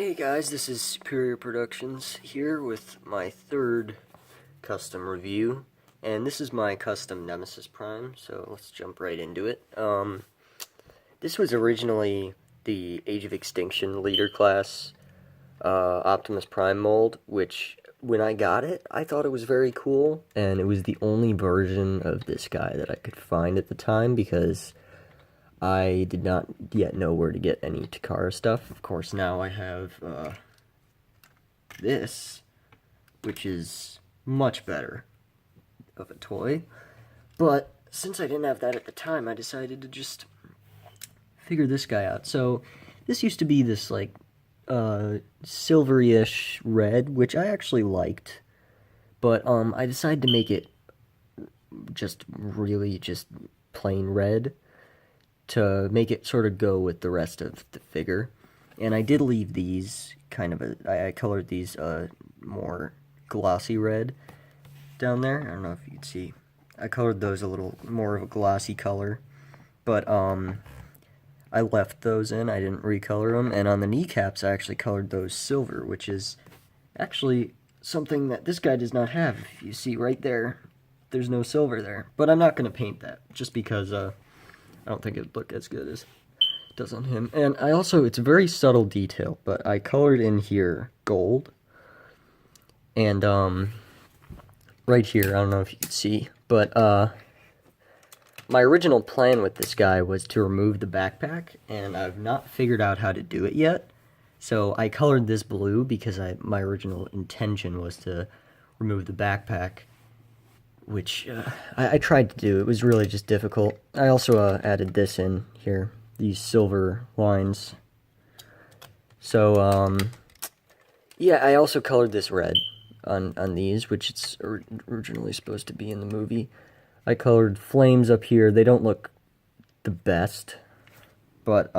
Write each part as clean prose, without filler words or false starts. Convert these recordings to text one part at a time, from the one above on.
Hey guys, this is Superior Productions here with my third custom review, and this is my custom Nemesis Prime, so let's jump right into it. This was originally the Age of Extinction leader class Optimus Prime mold, which when I got it, I thought it was very cool, and it was the only version of this guy that I could find at the time because I did not yet know where to get any Takara stuff. Of course, now I have this, which is much better of a toy. But since I didn't have that at the time, I decided to just figure this guy out. So this used to be this like silvery-ish red, which I actually liked. But I decided to make it just really just plain red, to make it sort of go with the rest of the figure. And I did leave these kind of I colored these more glossy red down there. I don't know if you can see. I colored those a little more of a glossy color, but I left those in. I didn't recolor them. And on the kneecaps, I actually colored those silver, which is actually something that this guy does not have. If you see right there, there's no silver there. But I'm not going to paint that, just because I don't think it'd look as good as it does on him. And I also, it's a very subtle detail, but I colored in here gold. And, right here, I don't know if you can see, but, my original plan with this guy was to remove the backpack, and I've not figured out how to do it yet. So I colored this blue because my original intention was to remove the backpack, which I tried to do. It was really just difficult. I also added this in here, these silver lines. So, yeah, I also colored this red on these, which it's originally supposed to be in the movie. I colored flames up here. They don't look the best, but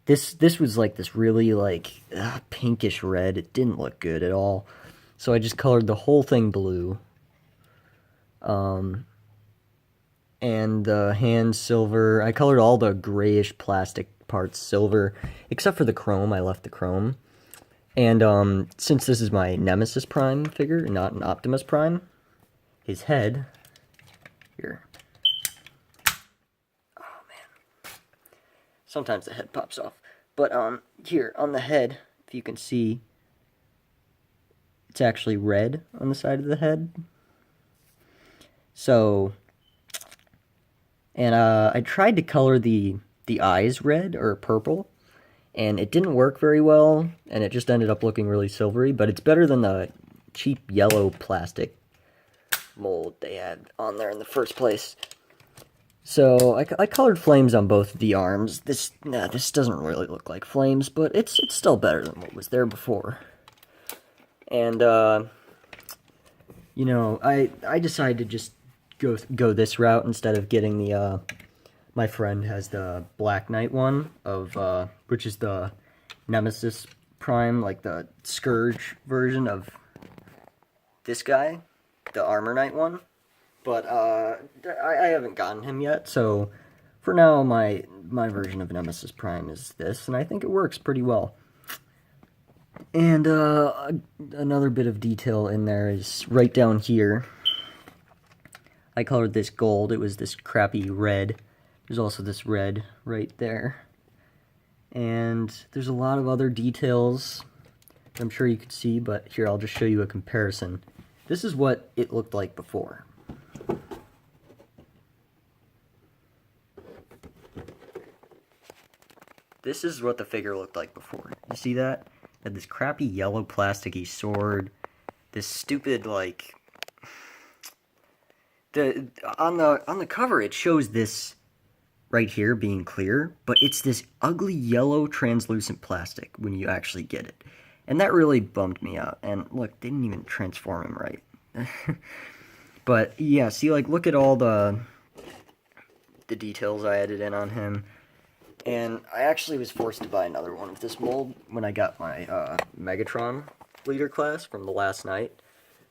this was like this really like pinkish red. It didn't look good at all. So I just colored the whole thing blue. And the hands silver. I colored all the grayish plastic parts silver, except for the chrome. I left the chrome. And since this is my Nemesis Prime figure, not an Optimus Prime, his head here. Oh man, sometimes the head pops off. But here on the head, if you can see, it's actually red on the side of the head. So, and I tried to color the eyes red or purple, and it didn't work very well, and it just ended up looking really silvery, but it's better than the cheap yellow plastic mold they had on there in the first place. So I colored flames on both of the arms. This doesn't really look like flames, but it's still better than what was there before. And you know, I decided to just go this route instead of getting the my friend has the Black Knight one of which is the Nemesis Prime, like the Scourge version of this guy, the Armor Knight one. But I haven't gotten him yet, so for now my version of Nemesis Prime is this, and I think it works pretty well. And another bit of detail in there is right down here. I colored this gold. It was this crappy red. There's also this red right there. And there's a lot of other details I'm sure you could see, but here I'll just show you a comparison. This is what it looked like before. This is what the figure looked like before. You see that? It had this crappy yellow plasticky sword. This stupid, like... on the cover it shows this right here being clear, but it's this ugly yellow translucent plastic when you actually get it. And that really bummed me out. And look, they didn't even transform him right. But yeah, see, like, look at all the details I added in on him. And I actually was forced to buy another one of this mold when I got my Megatron leader class from the last night.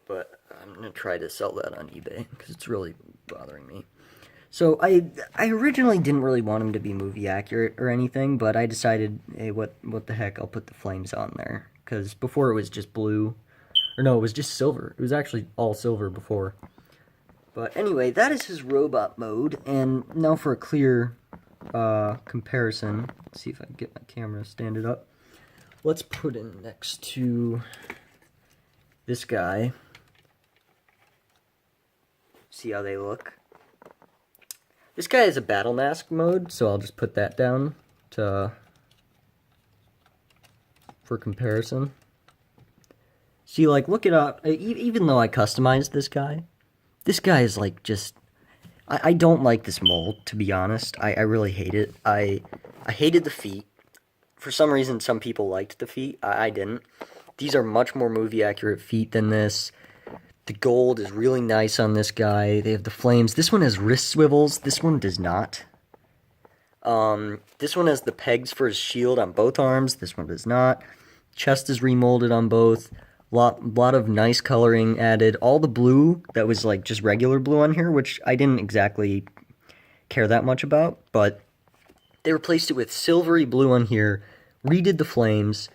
But I'm going to try to sell that on eBay, because it's really bothering me. So I originally didn't really want him to be movie accurate or anything, but I decided, hey, what the heck? I'll put the flames on there because before it was just blue, or no, it was just silver. It was actually all silver before. But anyway, that is his robot mode, and now for a clear comparison. Let's see if I can get my camera to stand it up. Let's put it next to this guy. See how they look. This guy has a battle mask mode, so I'll just put that down for comparison. See, like, look it up. Even though I customized this guy is like just. I don't like this mold, to be honest. I really hate it. I hated the feet. For some reason, some people liked the feet. I didn't. These are much more movie accurate feet than this. The gold is really nice on this guy. They have the flames. This one has wrist swivels. This one does not. This one has the pegs for his shield on both arms. This one does not. Chest is remolded on both. Lot of nice coloring added. All the blue that was like just regular blue on here, which I didn't exactly care that much about, but they replaced it with silvery blue on here. Redid the flames.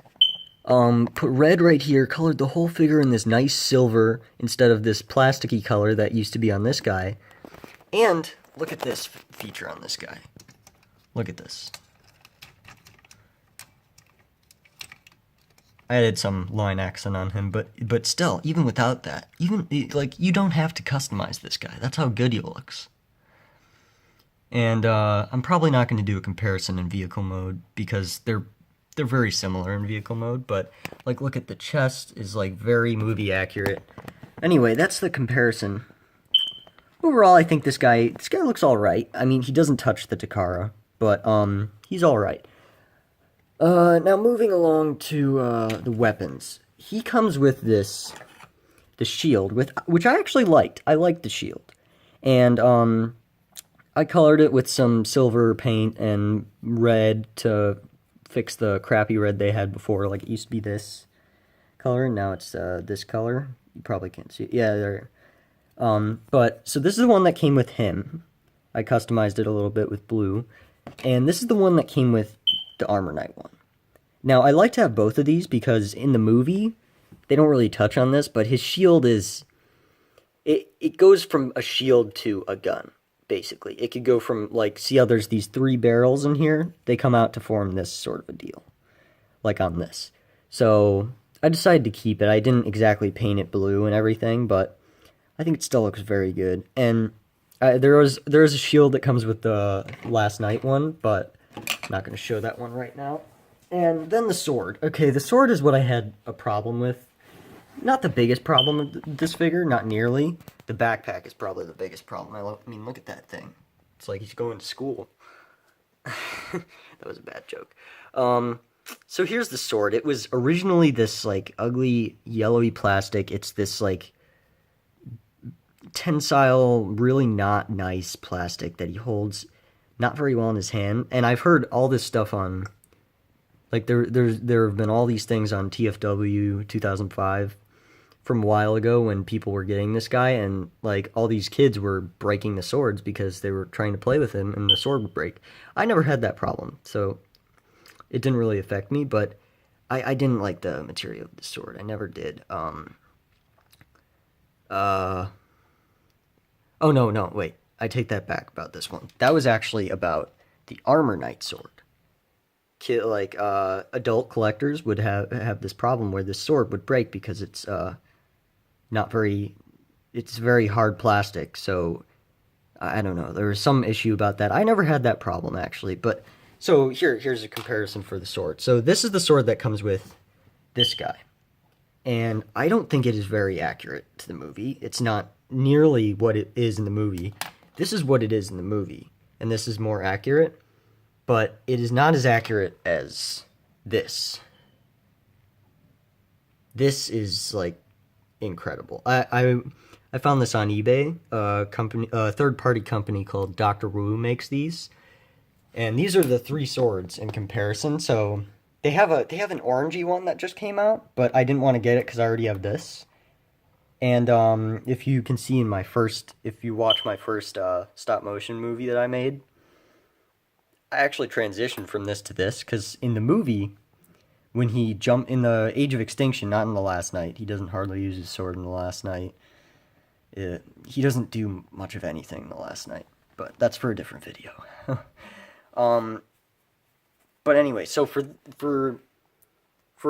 Put red right here, colored the whole figure in this nice silver instead of this plasticky color that used to be on this guy. And look at this feature on this guy. Look at this. I added some line accent on him, but still, even without that, like, you don't have to customize this guy. That's how good he looks. And I'm probably not going to do a comparison in vehicle mode because they're very similar in vehicle mode, but like look at the chest is like very movie accurate. Anyway, that's the comparison. Overall, I think this guy looks all right. I mean, he doesn't touch the Takara, but he's all right. Now moving along to the weapons. He comes with the shield which I actually liked. I liked the shield. And I colored it with some silver paint and red to fix the crappy red they had before. Like, it used to be this color, and now it's this color. You probably can't see it. Yeah, there. But so this is the one that came with him. I customized it a little bit with blue, and this is the one that came with the Armor Knight one. Now, I like to have both of these because in the movie they don't really touch on this, but his shield is it goes from a shield to a gun. Basically, it could go from, like, see how there's these 3 barrels in here? They come out to form this sort of a deal, like on this. So I decided to keep it. I didn't exactly paint it blue and everything, but I think it still looks very good. And there is a shield that comes with the Last Night one, but I'm not going to show that one right now. And then the sword. Okay, the sword is what I had a problem with. Not the biggest problem with this figure, not nearly. The backpack is probably the biggest problem. I mean, look at that thing. It's like he's going to school. That was a bad joke. So here's the sword. It was originally this, like, ugly, yellowy plastic. It's this, like, tensile, really not nice plastic that he holds not very well in his hand. And I've heard all this stuff on, like, there have been all these things on TFW 2005 from a while ago when people were getting this guy, and, like, all these kids were breaking the swords because they were trying to play with him and the sword would break. I never had that problem, so it didn't really affect me, but I didn't like the material of the sword. I never did. Oh, no, wait. I take that back about this one. That was actually about the Armor Knight sword. Adult collectors would have this problem where this sword would break because it's it's very hard plastic, so I don't know. There was some issue about that. I never had that problem, actually, but so here's a comparison for the sword. So this is the sword that comes with this guy, and I don't think it is very accurate to the movie. It's not nearly what it is in the movie. This is what it is in the movie, and this is more accurate, but it is not as accurate as this. This is, like, incredible. I found this on eBay. A third-party company called Dr. Wu makes these, and these are the 3 swords in comparison. So they have an orangey one that just came out, but I didn't want to get it because I already have this. And if you can see in my first, if you watch my first stop motion movie that I made, I actually transitioned from this to this, because in the movie, when he jumped in the Age of Extinction, not in the Last Night, he doesn't hardly use his sword in the Last Night. He doesn't do much of anything in the Last Night, but that's for a different video. But anyway, so for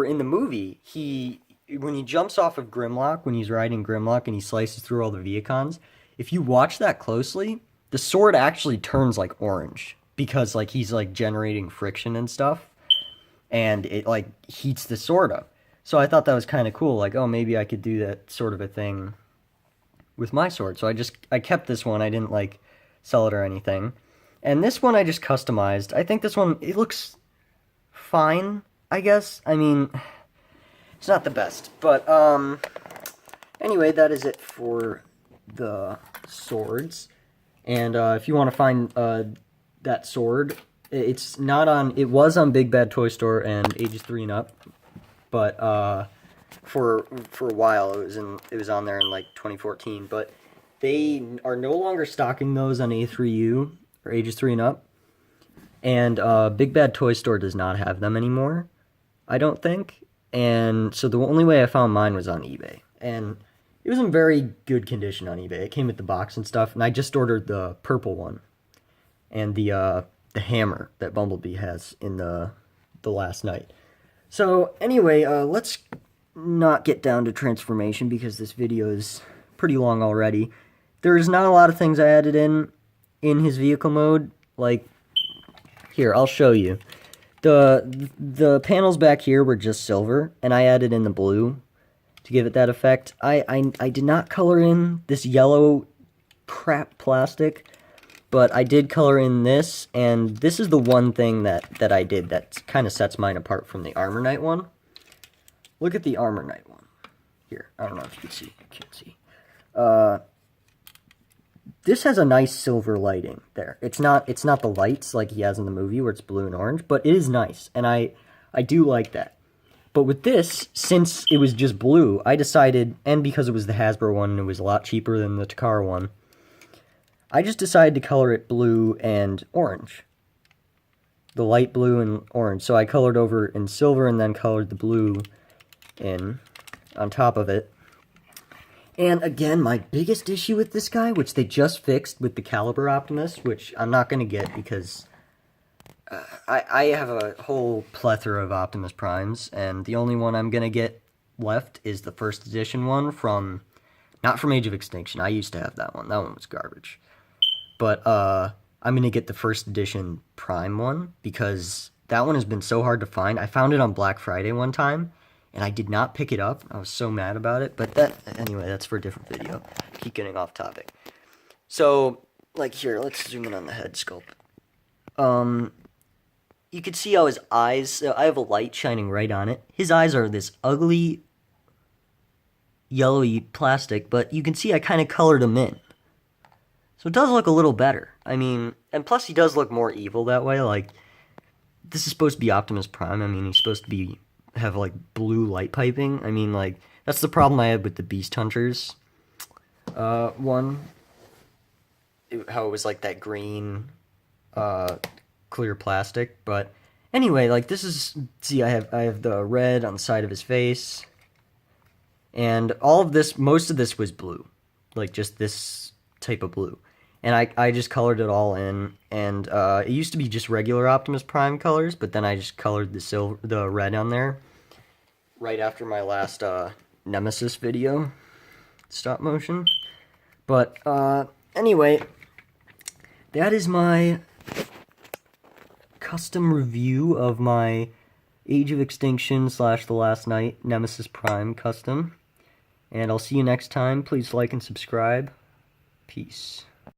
in the movie, when he jumps off of Grimlock, when he's riding Grimlock and he slices through all the Viacons, if you watch that closely, the sword actually turns like orange because like he's like generating friction and stuff, and it like heats the sword up. So I thought that was kind of cool. Like, oh, maybe I could do that sort of a thing with my sword. So I kept this one. I didn't like sell it or anything. And this one I just customized. I think this one, it looks fine, I guess. I mean, it's not the best, but anyway, that is it for the swords. And if you want to find that sword, it's not on. It was on Big Bad Toy Store and ages 3 and up, but for a while it was on there in like 2014. But they are no longer stocking those on A3U or ages 3 and up, and Big Bad Toy Store does not have them anymore, I don't think. And so the only way I found mine was on eBay. And it was in very good condition on eBay. It came with the box and stuff. And I just ordered the purple one. And the hammer that Bumblebee has in the Last Night. So anyway, let's not get down to transformation because this video is pretty long already. There's not a lot of things I added in his vehicle mode. Like, here, I'll show you. The panels back here were just silver, and I added in the blue to give it that effect. I did not color in this yellow crap plastic, but I did color in this, and this is the one thing that I did that kind of sets mine apart from the Armor Knight one. Look at the Armor Knight one. Here, I don't know if you can see. I can't see. This has a nice silver lighting there. It's not the lights like he has in the movie where it's blue and orange, but it is nice, and I do like that. But with this, since it was just blue, I decided, and because it was the Hasbro one and it was a lot cheaper than the Takara one, I just decided to color it blue and orange. The light blue and orange. So I colored over in silver and then colored the blue in on top of it. And again, my biggest issue with this guy, which they just fixed with the Caliber Optimus, which I'm not going to get because I have a whole plethora of Optimus Primes, and the only one I'm going to get left is the first edition one not from Age of Extinction. I used to have that one. That one was garbage. But I'm going to get the first edition Prime one because that one has been so hard to find. I found it on Black Friday one time, and I did not pick it up. I was so mad about it. But anyway, that's for a different video. Keep getting off topic. So, like here, let's zoom in on the head sculpt. You can see how his eyes, I have a light shining right on it. His eyes are this ugly, yellowy plastic, but you can see I kind of colored him in. So it does look a little better. I mean, and plus he does look more evil that way. Like, this is supposed to be Optimus Prime. I mean, he's supposed to have like blue light piping. I mean, like, that's the problem I had with the Beast Hunters one. How it was like that green clear plastic. But anyway, like, this is, see, I have the red on the side of his face, and all of this, most of this was blue, like just this type of blue, and I just colored it all in. And it used to be just regular Optimus Prime colors, but then I just colored the red on there right after my last Nemesis video, stop motion. But anyway, that is my custom review of my Age of Extinction / The Last Night Nemesis Prime custom. And I'll see you next time. Please like and subscribe. Peace.